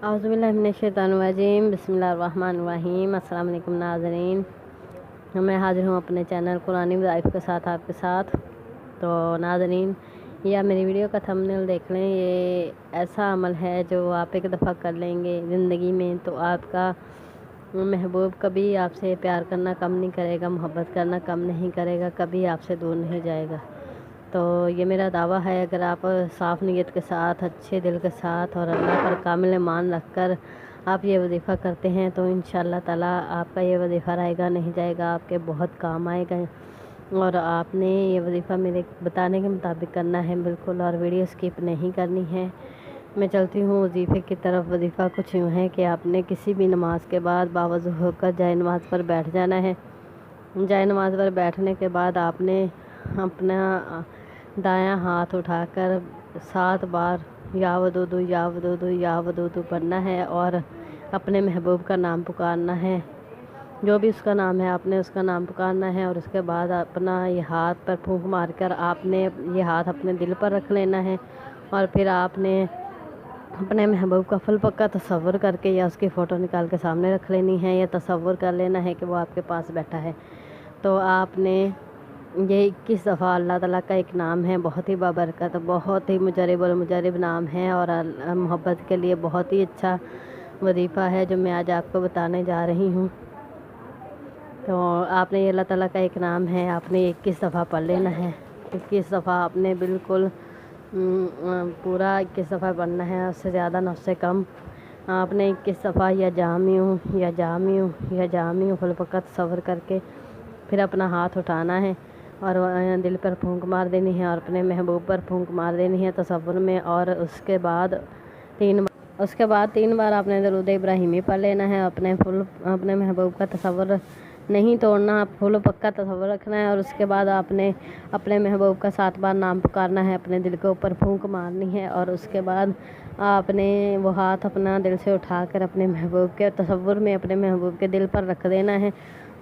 औज़ुबिल्लाहिमिनश्शैतानिर्रजीम बिस्मिल्लाहिर्रहमानिर्रहीम। अस्सलाम वालेकुम नाज़रीन, मैं हाज़िर हूँ अपने चैनल कुरानी वज़ाइफ़ के साथ आपके साथ। तो नाज़रीन, या मेरी वीडियो का थंबनेल देख लें, ये ऐसा अमल है जो आप एक दफ़ा कर लेंगे ज़िंदगी में तो आपका महबूब कभी आपसे प्यार करना कम नहीं करेगा, मोहब्बत करना कम नहीं करेगा, कभी आपसे दूर नहीं जाएगा। तो ये मेरा दावा है, अगर आप साफ़ नीयत के साथ, अच्छे दिल के साथ और अल्लाह पर कामिल ईमान रख कर आप ये वजीफ़ा करते हैं तो इंशाअल्लाह ताला आपका ये वजीफ़ा रहेगा नहीं जाएगा, आपके बहुत काम आएगा। और आपने ये वजीफ़ा मेरे बताने के मुताबिक करना है बिल्कुल, और वीडियो स्किप नहीं करनी है। मैं चलती हूँ वजीफ़े की तरफ। वजीफ़ा कुछ यूँ है कि आपने किसी भी नमाज के बाद बावज़ू होकर जाए नमाज़ पर बैठ जाना है। जाए नमाज़ पर बैठने के बाद आपने अपना दायां हाथ उठाकर 7 बार या वदूदू या वदूदू या वदूदू पढ़ना है और अपने महबूब का नाम पुकारना है। जो भी उसका नाम है आपने उसका नाम पुकारना है, और उसके बाद अपना ये हाथ पर फूंक मारकर आपने ये हाथ अपने दिल पर रख लेना है। और फिर आपने अपने महबूब का फुल पक्का तसव्वुर करके या उसकी फ़ोटो निकाल के सामने रख लेनी है, या तसव्वुर कर लेना है कि वो आपके पास बैठा है। तो आपने ये 21 दफ़ा अल्लाह ताला का एक नाम है, बहुत ही बाबरकत, बहुत ही मुजरिब और मुजरिब नाम है, और मोहब्बत के लिए बहुत ही अच्छा वजीफ़ा है जो मैं आज आपको बताने जा रही हूँ। तो आपने ये अल्लाह ताला का एक नाम है, आपने 21 दफ़ा पढ़ लेना है। 21 दफ़ा आपने बिल्कुल पूरा 21 दफ़ा पढ़ना है, उससे ज़्यादा न उससे कम। आपने 21 दफ़ा या जामियो या जामियो या जामियो फुल पक्का तसव्वुर करके फिर अपना हाथ उठाना है और दिल पर फूंक मार देनी है और अपने महबूब पर फूंक मार देनी है तसव्वुर में। और उसके बाद 3 बार आपने दरूद इब्राहिमी पढ़ लेना है। अपने महबूब का तसव्वुर नहीं तोड़ना, आप फुल पक्का तसव्वुर रखना है। और उसके बाद आपने अपने महबूब का 7 बार नाम पुकारना है, अपने दिल के ऊपर फूंक मारनी है। और उसके बाद आपने वो हाथ अपना दिल से उठाकर अपने महबूब के तसव्वुर में अपने महबूब के दिल पर रख देना है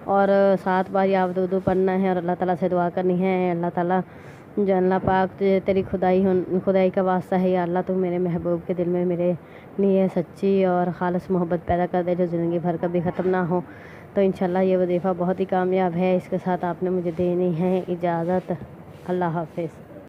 और 7 बार या वदूदू पढ़ना है और अल्लाह ताला से दुआ करनी है। अल्लाह ताला जो अल्लाह पाक तेरी खुदाई का वास्ता है, या अल्लाह तू मेरे महबूब के दिल में मेरे लिए सच्ची और खालिस मोहब्बत पैदा कर दे जो ज़िंदगी भर कभी ख़त्म ना हो। तो इंशाल्लाह ये वजीफ़ा बहुत ही कामयाब है। इसके साथ आपने मुझे देनी है इजाज़त। अल्लाह हाफ़िज़।